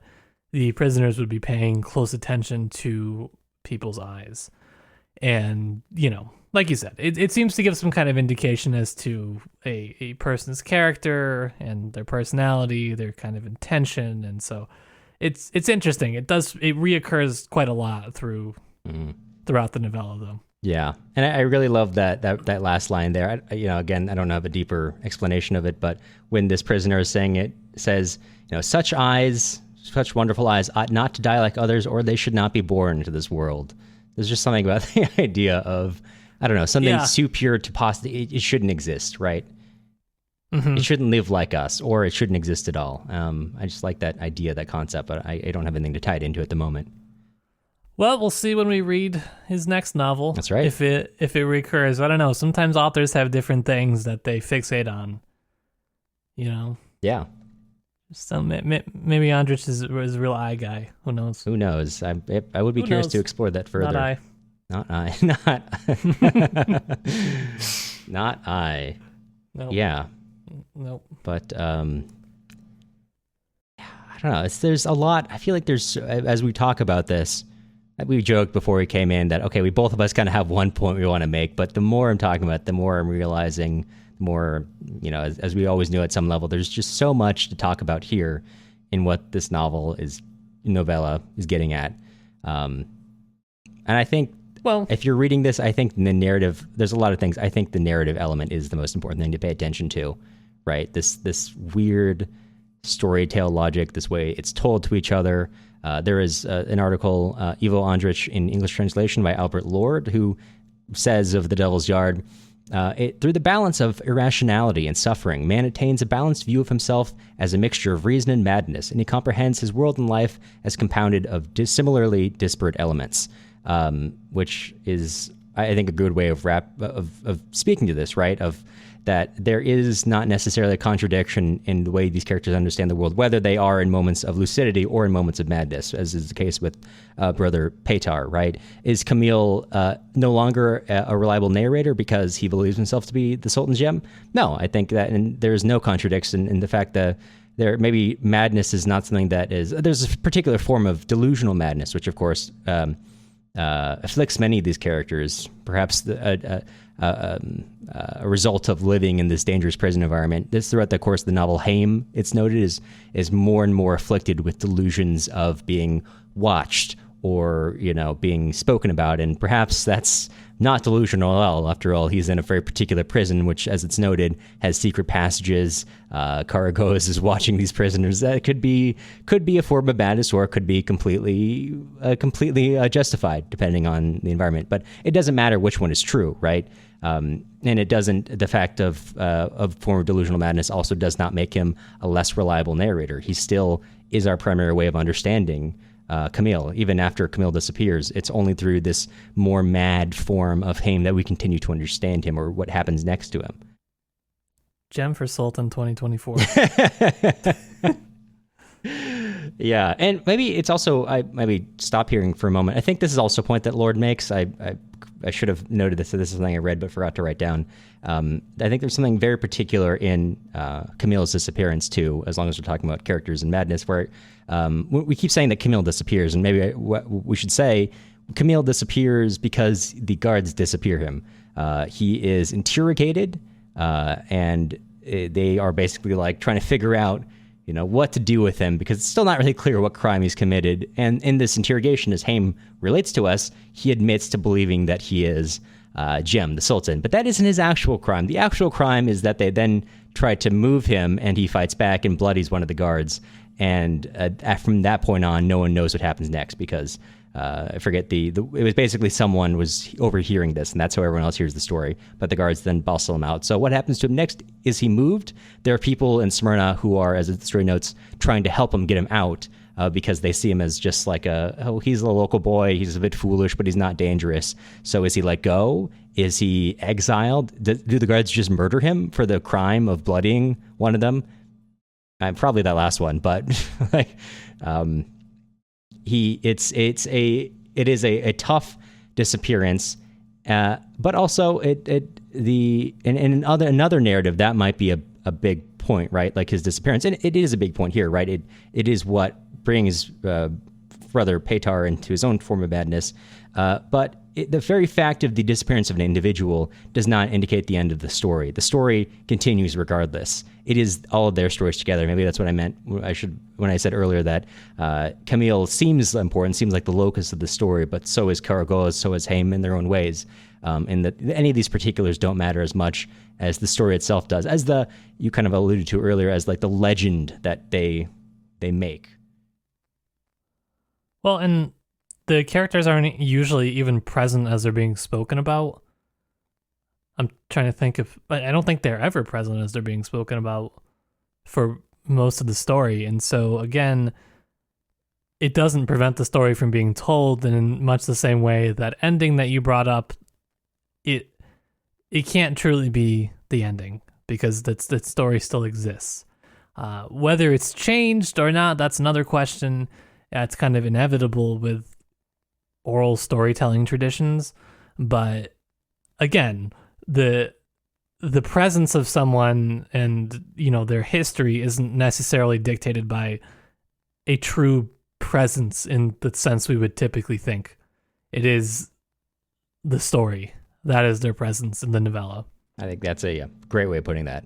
the prisoners would be paying close attention to people's eyes. And, like you said, it seems to give some kind of indication as to a person's character and their personality, their kind of intention. And so it's interesting. It reoccurs quite a lot throughout the novella, though. Yeah. And I really love that last line there. Again, I don't have a deeper explanation of it, but when this prisoner is saying it, says, such eyes, such wonderful eyes, ought not to die like others, or they should not be born into this world. There's just something about the idea of, I don't know, something too pure to possibly, it shouldn't exist, right? Mm-hmm. It shouldn't live like us, or it shouldn't exist at all. I just like that idea, that concept, but I don't have anything to tie it into at the moment. Well, we'll see when we read his next novel. That's right. If it recurs. I don't know. Sometimes authors have different things that they fixate on. Yeah. So maybe Andrić is a real eye guy. Who knows? Who knows? I would be curious to explore that further. Not I. Not I. Nope. Yeah. Nope. But I don't know. There's a lot. I feel like there's, as we talk about this, we joked before we came in that, okay, we both of us kind of have one point we want to make, but the more I'm talking about it, the more I'm realizing, more, as we always knew at some level, there's just so much to talk about here in what this novella is getting at. And I think, well, if you're reading this, I think the narrative, there's a lot of things. I think the narrative element is the most important thing to pay attention to, right? This weird storytale logic, this way it's told to each other. There is an article, Ivo Andric in English translation by Albert Lord, who says of The Devil's Yard, through the balance of irrationality and suffering, man attains a balanced view of himself as a mixture of reason and madness, and he comprehends his world and life as compounded of similarly disparate elements, which is, I think, a good way of speaking to this, right? Of that there is not necessarily a contradiction in the way these characters understand the world, whether they are in moments of lucidity or in moments of madness, as is the case with Brother Petar, right? Is Camille no longer a reliable narrator because he believes himself to be the Sultan's gem? No, I think that there is no contradiction in the fact that maybe madness is not something that is... There's a particular form of delusional madness, which, of course... afflicts many of these characters, perhaps a result of living in this dangerous prison environment. This, throughout the course of the novel, Haim, it's noted, is more and more afflicted with delusions of being watched or, being spoken about. And perhaps that's not delusional at all. After all, he's in a very particular prison, which, as it's noted, has secret passages. Karagos is watching these prisoners. That could be a form of madness, or it could be completely justified, depending on the environment. But it doesn't matter which one is true, right? And it doesn't. The fact of form of delusional madness also does not make him a less reliable narrator. He still is our primary way of understanding Camille. Even after Camille disappears, it's only through this more mad form of Haim that we continue to understand him, or what happens next to him. Gem for Sultan 2024. Yeah, and maybe it's also, I maybe stop hearing for a moment. I think this is also a point that Lord makes. I should have noted this. So this is something I read but forgot to write down. I think there's something very particular in Camille's disappearance too, as long as we're talking about characters and madness, where we keep saying that Camille disappears, and maybe we should say Camille disappears because the guards disappear him. He is interrogated, and they are basically like trying to figure out what to do with him, because it's still not really clear what crime he's committed. And in this interrogation, as Haim relates to us, he admits to believing that he is Jem, the Sultan. But that isn't his actual crime. The actual crime is that they then try to move him, and he fights back and bloodies one of the guards. And from that point on, no one knows what happens next, because I forget it was basically someone was overhearing this, and that's how everyone else hears the story. But the guards then bustle him out. So what happens to him next? Is he moved? There are people in Smyrna who are, as the story notes, trying to help him get him out, because they see him as just like he's a local boy. He's a bit foolish, but he's not dangerous. So is he let go? Is he exiled? Do the guards just murder him for the crime of bloodying one of them? Probably that last one, but it is a tough disappearance, but also in another narrative that might be a big point, right? Like his disappearance, and it is a big point here, right? It is what brings brother Petar into his own form of madness, but the very fact of the disappearance of an individual does not indicate the end of the story. The story continues regardless. It is all of their stories together. Maybe that's what I meant. When I said earlier that Camille seems important, seems like the locus of the story, but so is Karagoz, so is Haim in their own ways. And that any of these particulars don't matter as much as the story itself does, as you kind of alluded to earlier, as like the legend that they make. Well, and the characters aren't usually even present as they're being spoken about. I'm trying to think I don't think they're ever present as they're being spoken about for most of the story. And so, again, it doesn't prevent the story from being told. And in much the same way, that ending that you brought up, it can't truly be the ending, because that story still exists. Whether it's changed or not, that's another question. It's kind of inevitable with oral storytelling traditions, but again, the presence of someone and their history isn't necessarily dictated by a true presence in the sense we would typically think. It is the story that is their presence in the novella. I think that's a great way of putting that.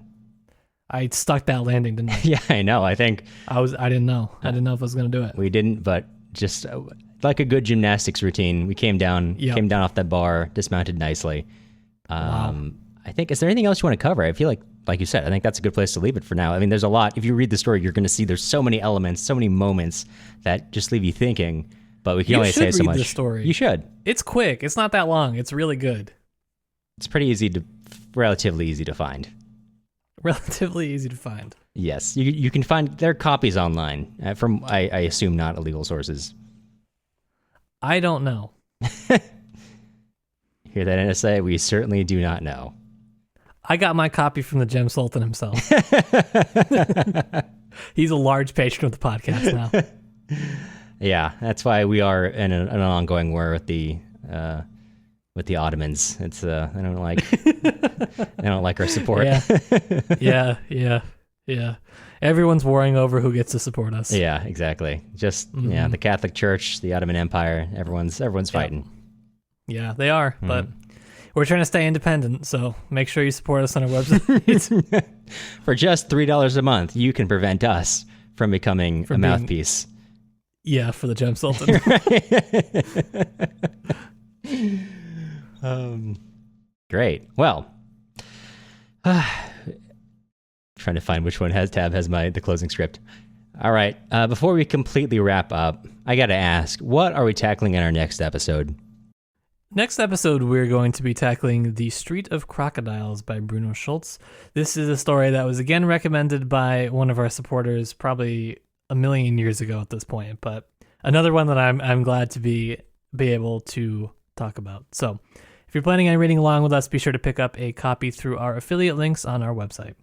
I stuck that landing, didn't I? Yeah, I know. I think I didn't know. I didn't know if I was going to do it. We didn't, but just like a good gymnastics routine, we came down off that bar, dismounted nicely. Wow. I think, is there anything else you want to cover? I feel like you said, I think that's a good place to leave it for now. I mean, there's a lot. If you read the story, you're going to see there's so many elements, so many moments that just leave you thinking, but we can only say so much. You should read the story. You should. It's quick. It's not that long. It's really good. It's relatively easy to find. Relatively easy to find. Yes, you can find their copies online from I assume not illegal sources. I don't know. Hear that, NSA? We certainly do not know. I got my copy from the Gem Sultan himself. He's a large patron of the podcast now. Yeah, that's why we are in an ongoing war with the Ottomans. It's I don't like our support. Yeah. Everyone's warring over who gets to support us. Yeah, exactly. Just the Catholic Church, the Ottoman Empire. Everyone's fighting. Yeah, they are, but we're trying to stay independent, so make sure you support us on our website. For just $3 a month, you can prevent us from becoming a mouthpiece. Yeah, for the Gem Sultan. Great. Well, trying to find which one has the closing script. All right. Before we completely wrap up, I got to ask, what are we tackling in our next episode? Next episode, we're going to be tackling The Street of Crocodiles by Bruno Schulz. This is a story that was again recommended by one of our supporters probably a million years ago at this point, but another one that I'm glad to be able to talk about. So if you're planning on reading along with us, be sure to pick up a copy through our affiliate links on our website.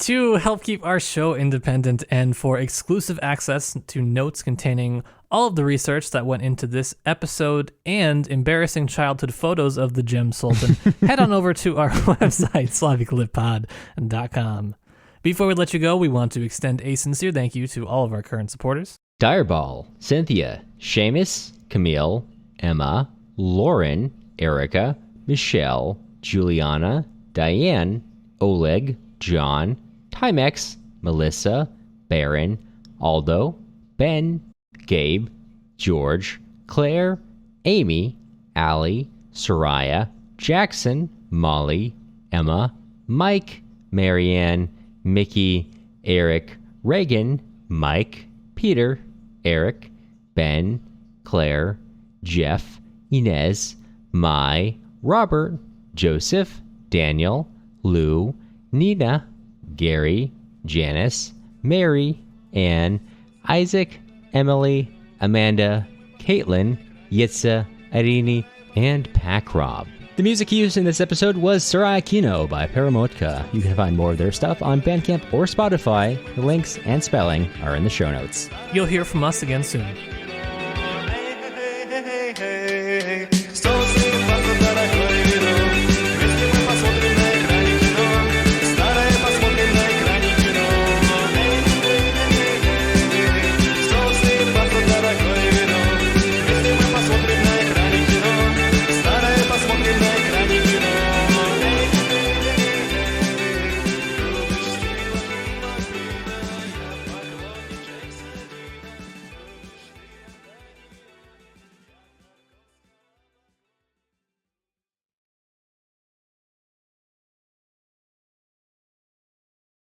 To help keep our show independent and for exclusive access to notes containing all of the research that went into this episode and embarrassing childhood photos of the Gem Sultan, head on over to our website, slaviclippod.com. Before we let you go, we want to extend a sincere thank you to all of our current supporters. Direball, Cynthia, Seamus, Camille, Emma, Lauren, Erica, Michelle, Juliana, Diane, Oleg, John, Timex, Melissa, Baron, Aldo, Ben, Gabe, George, Claire, Amy, Allie, Soraya, Jackson, Molly, Emma, Mike, Marianne, Mickey, Eric, Reagan, Mike, Peter, Eric, Ben, Claire, Jeff, Inez, Mai, Robert, Joseph, Daniel, Lou, Nina, Gary, Janice, Mary, Ann, Isaac, Emily, Amanda, Caitlin, Yitza, Irini, and Pack Rob. The music used in this episode was Staroye Kino by Peremotka. You can find more of their stuff on Bandcamp or Spotify. The links and spelling are in the show notes. You'll hear from us again soon. Hey, hey, hey, hey, hey.